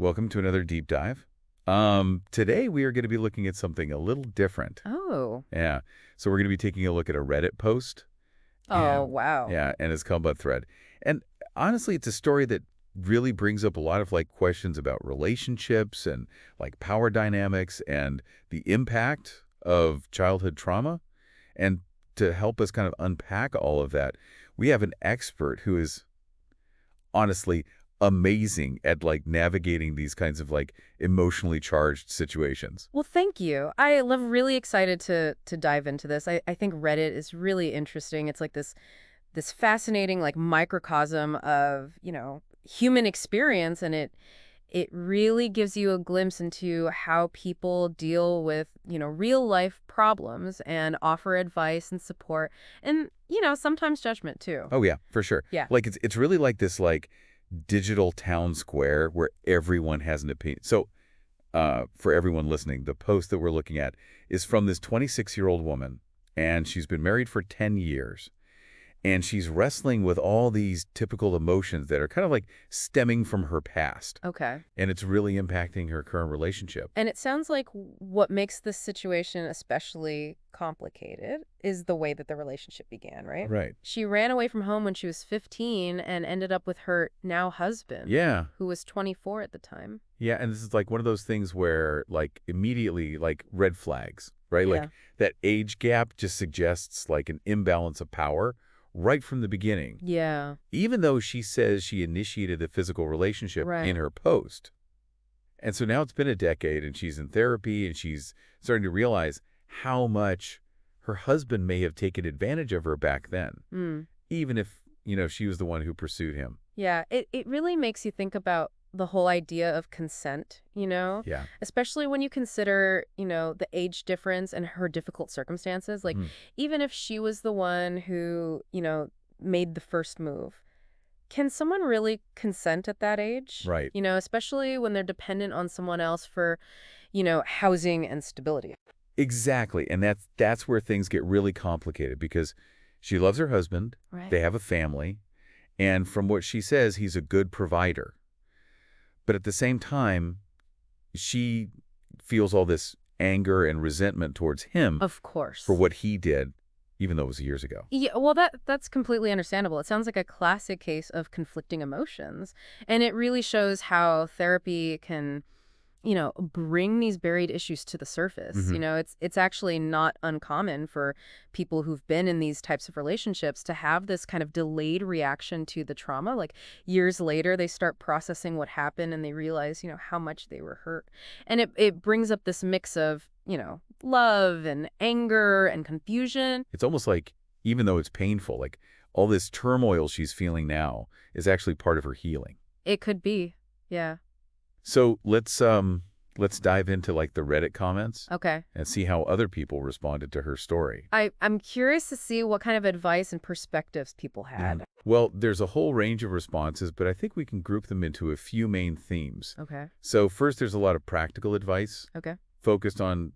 Welcome to another deep dive. Today we are going to be looking at something a little different. Oh. Yeah. So we're going to be taking a look at a Reddit post. Oh, Yeah. wow. Yeah, and it's called a thread. And honestly, it's a story that really brings up a lot of questions about relationships and power dynamics and the impact of childhood trauma. And to help us kind of unpack all of that, we have an expert who is honestly amazing at navigating these kinds of emotionally charged situations. Well, thank you. I love really excited to dive into this. I think Reddit is really interesting. It's like this fascinating microcosm of, human experience, and it really gives you a glimpse into how people deal with, real life problems and offer advice and support and, sometimes judgment too. Oh yeah, for sure. Yeah. It's really like this digital town square where everyone has an opinion. So for everyone listening, the post that we're looking at is from this 26-year-old woman, and she's been married for 10 years. And she's wrestling with all these typical emotions that are kind of stemming from her past. Okay. And it's really impacting her current relationship. And it sounds like what makes this situation especially complicated is the way that the relationship began, right? Right. She ran away from home when she was 15 and ended up with her now husband, Yeah. who was 24 at the time. Yeah, and this is one of those things where immediately red flags, right? Yeah. That age gap just suggests an imbalance of power right from the beginning. Yeah. Even though she says she initiated the physical relationship Right. in her post. And so now it's been a decade and she's in therapy and she's starting to realize how much her husband may have taken advantage of her back then, even if, she was the one who pursued him. Yeah. It really makes you think about the whole idea of consent, Yeah. especially when you consider, the age difference and her difficult circumstances. Even if she was the one who, made the first move, can someone really consent at that age? Right. Especially when they're dependent on someone else for, housing and stability. Exactly. And that's where things get really complicated because she loves her husband. Right. They have a family. And from what she says, he's a good provider. But at the same time, she feels all this anger and resentment towards him Of course. for what he did, even though it was years ago. Yeah, well, that's completely understandable. It sounds like a classic case of conflicting emotions. And it really shows how therapy can, bring these buried issues to the surface. It's actually not uncommon for people who've been in these types of relationships to have this kind of delayed reaction to the trauma. Like years later, they start processing what happened and they realize, how much they were hurt. And it brings up this mix of, love and anger and confusion. It's almost like, even though it's painful, all this turmoil she's feeling now is actually part of her healing. It could be. Yeah. So let's dive into the Reddit comments Okay. and see how other people responded to her story. I'm curious to see what kind of advice and perspectives people had. Well, there's a whole range of responses, but I think we can group them into a few main themes. Okay. So first, there's a lot of practical advice Okay. focused on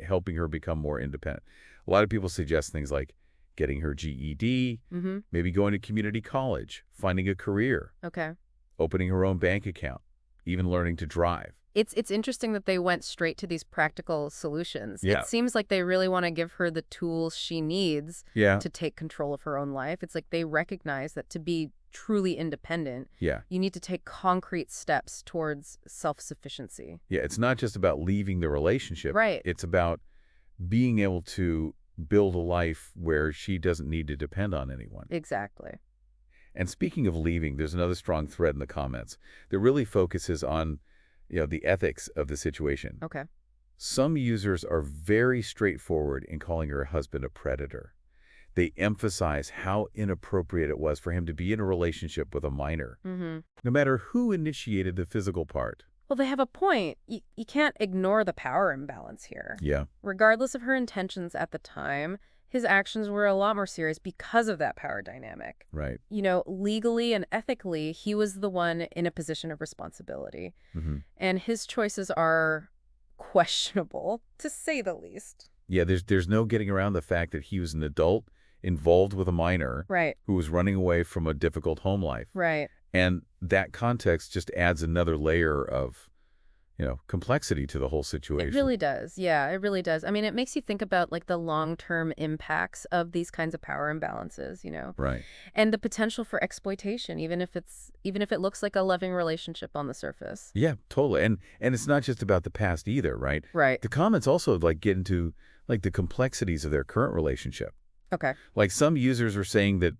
helping her become more independent. A lot of people suggest things like getting her GED, Mm-hmm. maybe going to community college, finding a career, Okay. opening her own bank account, even learning to drive. It's interesting that they went straight to these practical solutions. Yeah. It seems like they really want to give her the tools she needs Yeah. to take control of her own life. It's like they recognize that to be truly independent, Yeah. you need to take concrete steps towards self-sufficiency. Yeah. It's not just about leaving the relationship. Right. It's about being able to build a life where she doesn't need to depend on anyone. Exactly. And speaking of leaving, there's another strong thread in the comments that really focuses on, the ethics of the situation. Okay. Some users are very straightforward in calling her husband a predator. They emphasize how inappropriate it was for him to be in a relationship with a minor, Mm-hmm. no matter who initiated the physical part. Well, they have a point. You can't ignore the power imbalance here. Yeah, Regardless of her intentions at the time, his actions were a lot more serious because of that power dynamic. right. Legally and ethically, he was the one in a position of responsibility. Hmm. And his choices are questionable, to say the least. Yeah, there's no getting around the fact that he was an adult involved with a minor Right, who was running away from a difficult home life. right. And that context just adds another layer of, complexity to the whole situation. It really does. Yeah, it really does. I mean, it makes you think about like the long-term impacts of these kinds of power imbalances, Right. and the potential for exploitation, even if it looks like a loving relationship on the surface. Yeah, totally. And it's not just about the past either, right? Right. The comments also get into the complexities of their current relationship. Okay. Like some users are saying that,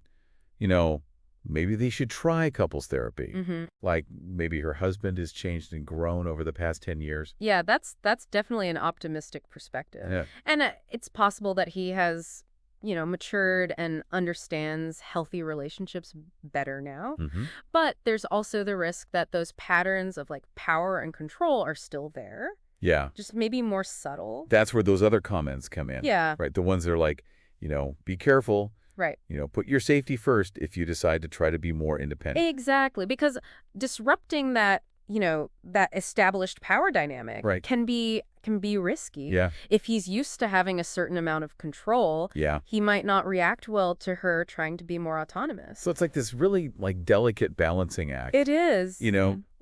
you know, maybe they should try couples therapy. Mm-hmm. Like maybe her husband has changed and grown over the past 10 years. Yeah, that's definitely an optimistic perspective. Yeah. And it's possible that he has, matured and understands healthy relationships better now. Hmm. But there's also the risk that those patterns of like power and control are still there, Yeah. just maybe more subtle. That's where those other comments come in. Yeah. Right. The ones that are like, be careful, Right. put your safety first if you decide to try to be more independent. Exactly. Because disrupting that, that established power dynamic Right. can be risky. Yeah. If he's used to having a certain amount of control, Yeah. he might not react well to her trying to be more autonomous. So it's like this really delicate balancing act. It is.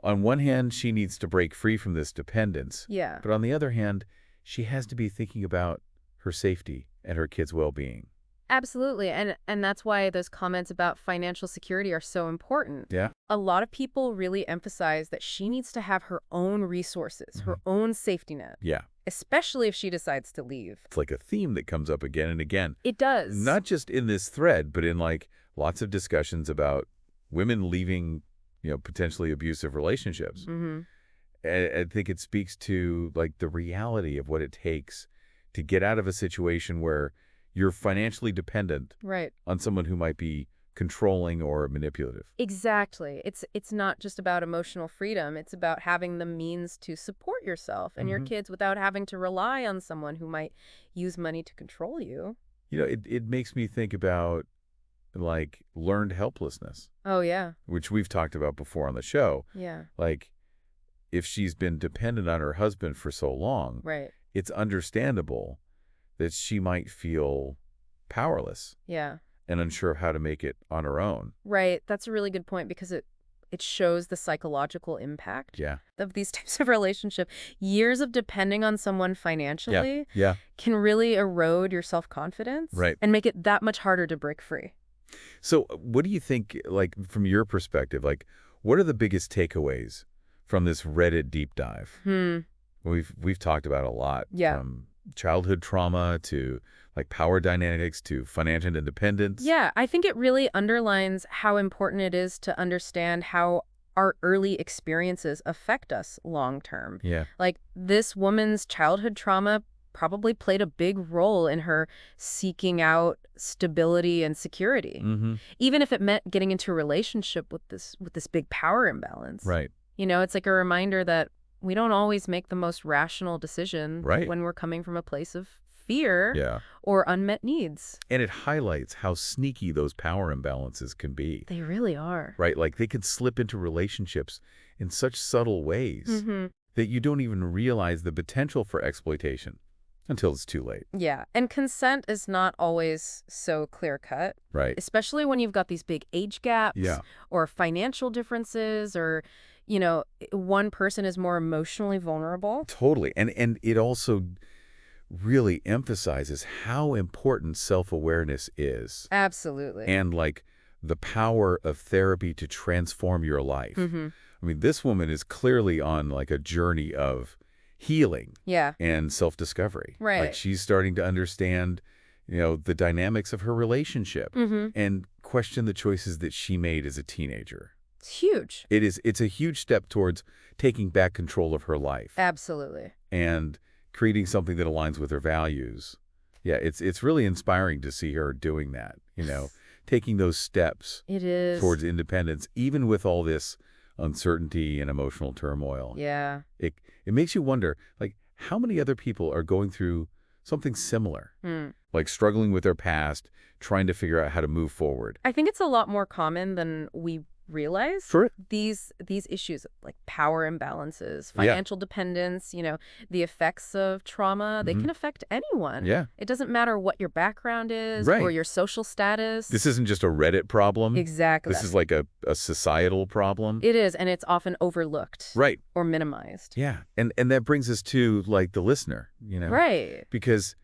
On one hand, she needs to break free from this dependence. Yeah. But on the other hand, she has to be thinking about her safety and her kids' well-being. Absolutely. And that's why those comments about financial security are so important. Yeah. A lot of people really emphasize that she needs to have her own resources, her own safety net, Yeah. especially if she decides to leave. It's like a theme that comes up again and again. It does. Not just in this thread, but in lots of discussions about women leaving, potentially abusive relationships. Mm-hmm. I think it speaks to the reality of what it takes to get out of a situation where you're financially dependent Right. on someone who might be controlling or manipulative. Exactly. It's not just about emotional freedom. It's about having the means to support yourself and your kids without having to rely on someone who might use money to control you. It makes me think about learned helplessness, Oh, yeah. which we've talked about before on the show. Yeah. If she's been dependent on her husband for so long, Right. it's understandable that she might feel powerless Yeah. and unsure of how to make it on her own. Right. That's a really good point because it shows the psychological impact Yeah. of these types of relationship. Years of depending on someone financially Yeah. can really erode your self-confidence Right. and make it that much harder to break free. So what do you think, from your perspective, what are the biggest takeaways from this Reddit deep dive? We've talked about a lot. Yeah. From childhood trauma to power dynamics to financial independence. Yeah, I think it really underlines how important it is to understand how our early experiences affect us long term. Yeah. Like this woman's childhood trauma probably played a big role in her seeking out stability and security, Mm-hmm. even if it meant getting into a relationship with this big power imbalance. Right. It's like a reminder that we don't always make the most rational decision Right. when we're coming from a place of fear Yeah. or unmet needs. And it highlights how sneaky those power imbalances can be. They really are. Right? They can slip into relationships in such subtle ways Mm-hmm. that you don't even realize the potential for exploitation until it's too late. Yeah, and consent is not always so clear-cut, Right. especially when you've got these big age gaps Yeah. or financial differences or, one person is more emotionally vulnerable. Totally. And it also really emphasizes how important self-awareness is. Absolutely. And the power of therapy to transform your life. Mm-hmm. I mean, this woman is clearly on a journey of healing Yeah. and self-discovery. Right. She's starting to understand, the dynamics of her relationship Mm-hmm. and question the choices that she made as a teenager. It's huge. It's a huge step towards taking back control of her life Absolutely. and creating something that aligns with her values. Yeah, it's really inspiring to see her doing that, taking those steps It is. towards independence, even with all this uncertainty and emotional turmoil. Yeah. It makes you wonder, how many other people are going through something similar, Mm. struggling with their past, trying to figure out how to move forward. I think it's a lot more common than we realize Sure. these issues like power imbalances, Yeah. financial dependence, the effects of trauma, they Mhm. can affect anyone. Yeah. It doesn't matter what your background is or Right. your social status. This isn't just a Reddit problem. Exactly. This is like a societal problem. It is, and it's often overlooked Right. or minimized. Yeah. And that brings us to like the listener, Right. because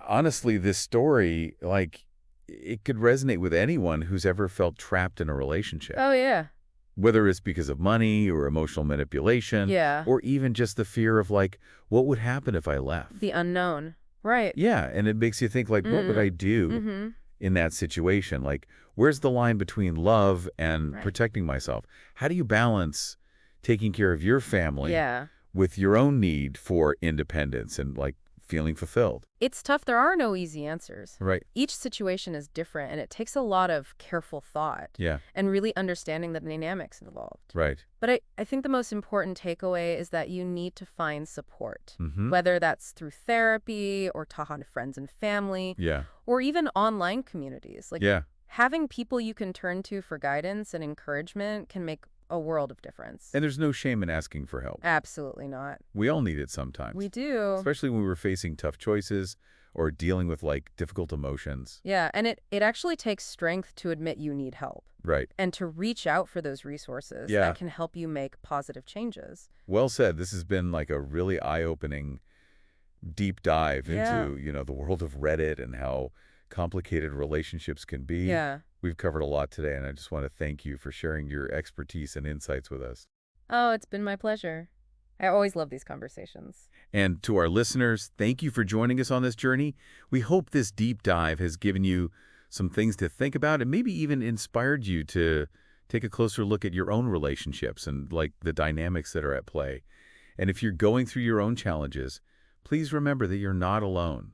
honestly, this story, like, it could resonate with anyone who's ever felt trapped in a relationship, Oh, yeah. whether it's because of money or emotional manipulation, Yeah. or even just the fear of like, what would happen if I left? The unknown. Right. Yeah, and it makes you think like, what would I do Mm-hmm. in that situation? Like, where's the line between love and Right. protecting myself? How do you balance taking care of your family Yeah. with your own need for independence and like feeling fulfilled? It's tough. There are no easy answers. Right. Each situation is different, and it takes a lot of careful thought Yeah. and really understanding the dynamics involved. Right. But I think the most important takeaway is that you need to find support, Mm-hmm. whether that's through therapy or talk to friends and family, Yeah. or even online communities. Like Yeah. having people you can turn to for guidance and encouragement can make a world of difference. And there's no shame in asking for help. Absolutely not. We all need it sometimes. We do. Especially when we're facing tough choices or dealing with like difficult emotions. Yeah, and it actually takes strength to admit you need help Right. and to reach out for those resources Yeah. that can help you make positive changes. Well said. This has been like a really eye-opening deep dive Yeah. into, the world of Reddit and how complicated relationships can be. Yeah. We've covered a lot today, and I just want to thank you for sharing your expertise and insights with us. Oh, it's been my pleasure. I always love these conversations. And to our listeners, thank you for joining us on this journey. We hope this deep dive has given you some things to think about and maybe even inspired you to take a closer look at your own relationships and like the dynamics that are at play. And if you're going through your own challenges, please remember that you're not alone.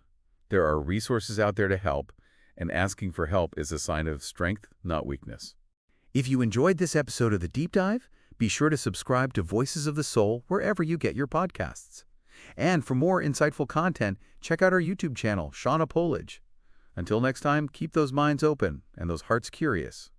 There are resources out there to help, and asking for help is a sign of strength, not weakness. If you enjoyed this episode of The Deep Dive, be sure to subscribe to Voices of the Soul wherever you get your podcasts. And for more insightful content, check out our YouTube channel, Shauna Polage. Until next time, keep those minds open and those hearts curious.